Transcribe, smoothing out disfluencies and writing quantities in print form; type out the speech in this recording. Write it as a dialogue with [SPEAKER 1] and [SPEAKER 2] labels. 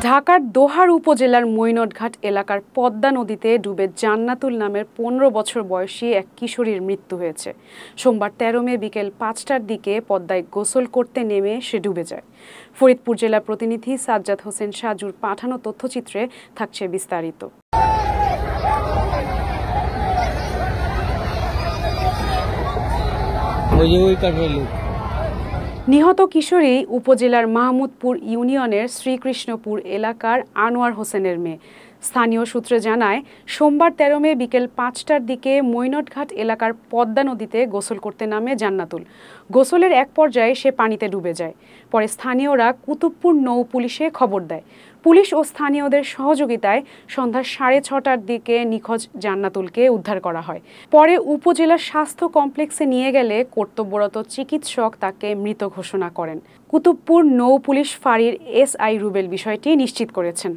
[SPEAKER 1] ঢাকার দোহার উপজেলার মৈনটঘাট এলাকার পদ্মা নদীতে ডুবে জান্নাতুল নামের ১৫ বছর বয়সী এক কিশোরীর মৃত্যু হয়েছে। সোমবার ১৩ মে বিকেল ৫টার দিকে পদ্মায় গোসল করতে নেমে সে ডুবে যায়। ফরিদপুর জেলা প্রতিনিধি সাজ্জাদ হোসেন সাজুর পাঠানো তথ্যচিত্রে থাকছে বিস্তারিত। নিহত কিশোরী উপজেলার মাহমুদপুর ইউনিয়নের শ্রীকৃষ্ণপুর এলাকার আনোয়ার হোসেনের মেয়ে। স্থানীয় সূত্রে জানায়, সোমবার ১৩ মে বিকেল ৫টার দিকে মৈনটঘাট এলাকার পদ্মা নদীতে গোসল করতে নামে জান্নাতুল। গোসলের এক পর্যায়ে সে পানিতে ডুবে যায়। পরে স্থানীয়রা কুতুবপুর নৌ পুলিশে খবর দেয়। পুলিশ ও স্থানীয়দের সহযোগিতায় সন্ধ্যা ৬:৩০টার দিকে নিখোঁজ জান্নাতুলকে উদ্ধার করা হয়। পরে উপজেলা স্বাস্থ্য কমপ্লেক্সে নিয়ে গেলে কর্তব্যরত চিকিৎসক তাকে মৃত ঘোষণা করেন। কুতুবপুর নৌ পুলিশ ফাঁড়ির এসআই রুবেল বিষয়টি নিশ্চিত করেছেন।